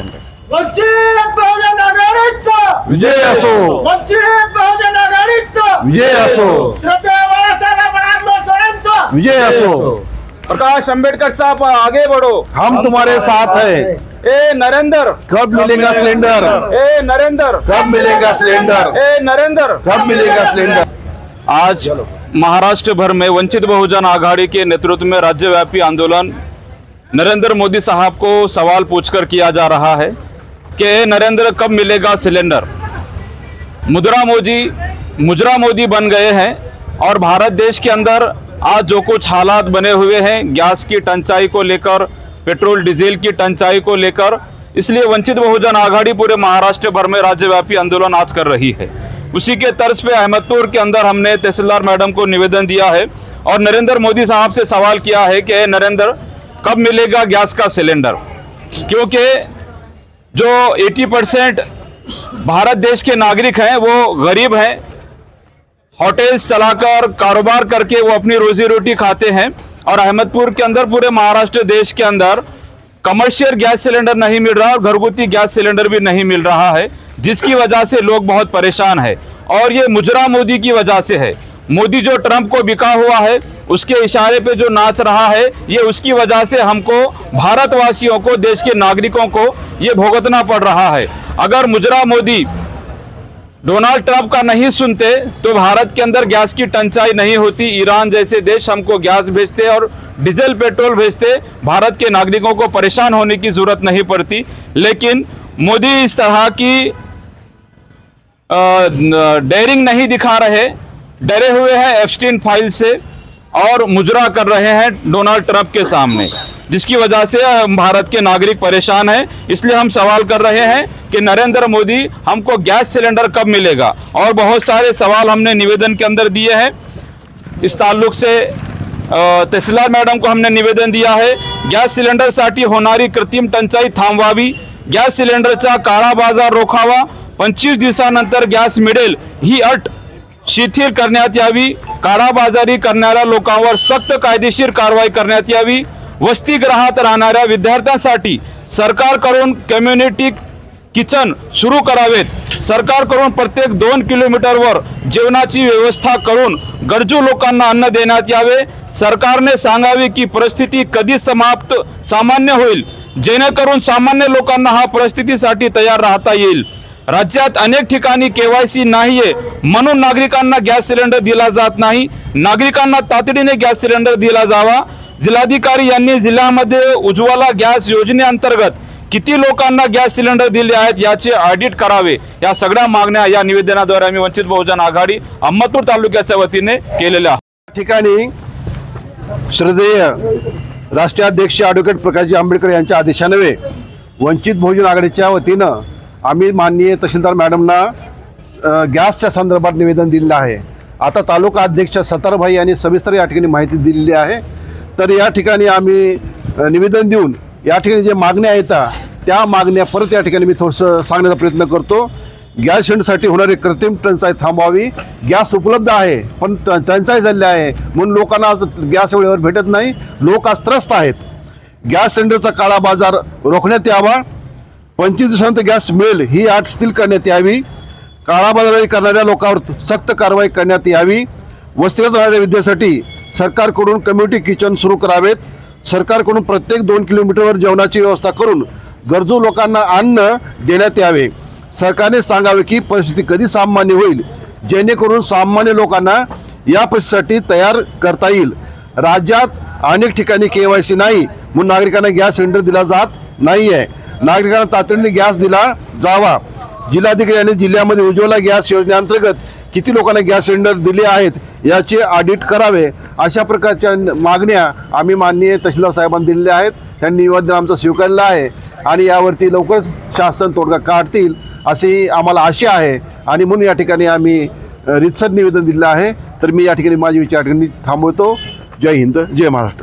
Cylinder. Vanchit Bahujan आघाडीचा विजय असो, वंचित बहुजन आघाडीचा विजय असो, श्रद्धेय बाळासाहेब आंबेडकरांचा विजय असो। प्रकाश अंबेडकर साहब आगे बढ़ो, हम तुम्हारे साथ है। ए नरेंद्र कब मिलेगा सिलेंडर, ए नरेंद्र कब मिलेगा सिलेंडर, ए नरेंद्र। कब मिलेगा सिलेंडर। आज महाराष्ट्र भर में वंचित बहुजन आघाड़ी के नेतृत्व में राज्यव्यापी आंदोलन नरेंद्र मोदी साहब को सवाल पूछकर किया जा रहा है कि नरेंद्र कब मिलेगा सिलेंडर। मुजरा मोदी बन गए हैं और भारत देश के अंदर आज जो कुछ हालात बने हुए हैं गैस की टंचाई को लेकर, पेट्रोल डीजल की टंचाई को लेकर, इसलिए वंचित बहुजन आघाड़ी पूरे महाराष्ट्र भर में राज्यव्यापी आंदोलन आज कर रही है। उसी के तर्ज पे अहमदपुर के अंदर हमने तहसीलदार मैडम को निवेदन दिया है और नरेंद्र मोदी साहब से सवाल किया है कि नरेंद्र कब मिलेगा गैस का सिलेंडर, क्योंकि जो 80% भारत देश के नागरिक हैं वो गरीब हैं, होटल्स चलाकर कारोबार करके वो अपनी रोजी रोटी खाते हैं और अहमदपुर के अंदर पूरे महाराष्ट्र देश के अंदर कमर्शियल गैस सिलेंडर नहीं मिल रहा और घरगुती गैस सिलेंडर भी नहीं मिल रहा है, जिसकी वजह से लोग बहुत परेशान हैं। और ये मुजरा मोदी की वजह से है। मोदी जो ट्रंप को बिका हुआ है उसके इशारे पे जो नाच रहा है, ये उसकी वजह से हमको, भारतवासियों को, देश के नागरिकों को ये भुगतना पड़ रहा है। अगर मुजरा मोदी डोनाल्ड ट्रंप का नहीं सुनते तो भारत के अंदर गैस की टंचाई नहीं होती। ईरान जैसे देश हमको गैस भेजते और डीजल पेट्रोल भेजते, भारत के नागरिकों को परेशान होने की जरूरत नहीं पड़ती। लेकिन मोदी इस तरह की डेयरिंग नहीं दिखा रहे, डरे हुए हैं एप्स्टीन फाइल से और मुजरा कर रहे हैं डोनाल्ड ट्रंप के सामने, जिसकी वजह से भारत के नागरिक परेशान हैं। इसलिए हम सवाल कर रहे हैं कि नरेंद्र मोदी हमको गैस सिलेंडर कब मिलेगा, और बहुत सारे सवाल हमने निवेदन के अंदर दिए हैं। इस ताल्लुक से तहसीलदार मॅडम को हमने निवेदन दिया है, गॅस सिलेंडरसाठी होणारी कृत्रिम टंचाई थांबवावी, गॅस सिलेंडरचा काळा बाजार रोखावा, 25 दिवसानंतर गॅस मिळेल ही अट शिथिल करण्यात यावी, काळाबाजारी करणाऱ्या लोकांवर सक्त कायदेशीर कारवाई करण्यात यावी, वसतिगृहात राहणाऱ्या विद्यार्थ्यांसाठी सरकारकडून कम्युनिटी किचन सुरू करावेत, सरकारकडून प्रत्येक 2 किलोमीटरवर जेवणाची व्यवस्था करून गरजू लोकांना अन्न देण्यात यावे, सरकारने सांगावे की परिस्थिती कधी सामान्य होईल जेणेकरून सामान्य लोकांना हा परिस्थितीसाठी तयार राहता येईल। राज्यात अनेक ठिकाणी केवायसी नाहीये म्हणून नागरिकांना गॅस सिलेंडर दिला जात नाही, नागरिकांना तातडीने गॅस सिलेंडर दिला जावा। जिल्हाधिकारी यांनी जिल्ह्यामध्ये उज्ज्वला गॅस योजनेअंतर्गत किती लोकांना गॅस सिलेंडर दिले आहेत याचे ऑडिट करावे। या सगळ्या मागण्या या निवेदनाद्वारे आम्ही वंचित बहुजन आघाडी अहमदपूर तालुक्याच्या वतीने केलेल्या ठिकाणी श्रद्धेय राष्ट्रीय अध्यक्ष ॲडव्होकेट प्रकाश आंबेडकर यांच्या आदेशान्वये वंचित बहुजन आघाडीच्या वतीनं आम्ही माननीय तहसीलदार मॅडमना गॅसच्या संदर्भात निवेदन दिलेलं आहे। आता तालुका अध्यक्ष सतारभाई यांनी सविस्तर या ठिकाणी माहिती दिलेली आहे। तर या ठिकाणी आम्ही निवेदन देऊन या ठिकाणी जे मागण्या आहेत त्या मागण्या परत या ठिकाणी मी थोडंसं सांगण्याचा प्रयत्न करतो। गॅस सिलेंडरसाठी होणारी कृत्रिम टंचाई थांबवावी, गॅस उपलब्ध आहे पण टंचाई झालेली आहे म्हणून लोकांना आज गॅस वेळेवर भेटत नाही, लोक आज त्रस्त आहेत। गॅस सिलेंडरचा काळा बाजार रोखण्यात यावा, 25 दिवसांत गॅस मिळेल ही अट शिथिल करण्यात यावी, काळाबाजारी करणाऱ्या लोकांवर सक्त कारवाई करण्यात यावी, वस्तीगृहात राहणाऱ्या विद्यार्थ्यांसाठी सरकारकडून कम्युनिटी किचन सुरू करावेत, सरकारकडून प्रत्येक 2 किलोमीटरवर जेवणाची व्यवस्था करून गरजू लोकांना अन्न देण्यात यावे। सरकारने सांगावे की परिस्थिती कधी सामान्य होईल जेणेकरून सामान्य लोकांना या परिस्थितीसाठी तयार करता येईल। राज्यात अनेक ठिकाणी केवायसी नाही म्हणून नागरिकांना गॅस सिलेंडर दिला जात नाही आहे, नागरिकांना तातडीने गॅस दिला जावा। जिल्हाधिकारी यांनी जिल्ह्यामध्ये उज्ज्वला गॅस योजनेअंतर्गत किती लोकांना गॅस सिलेंडर दिले आहेत याचे ऑडिट करावे, अशा प्रकारच्या मागण्या आम्ही माननीय तहसीलदार साहेबांना दिलेल्या आहेत। त्यांनी निवेदन आमचं स्वीकारलं आहे आणि यावरती लवकरच शासन तोडगा काढतील अशी आम्हाला आशा आहे आणि म्हणून या ठिकाणी आम्ही रितसर निवेदन दिलं आहे। तर मी या ठिकाणी माझी विचार थांबवतो। जय हिंद, जय महाराष्ट्र।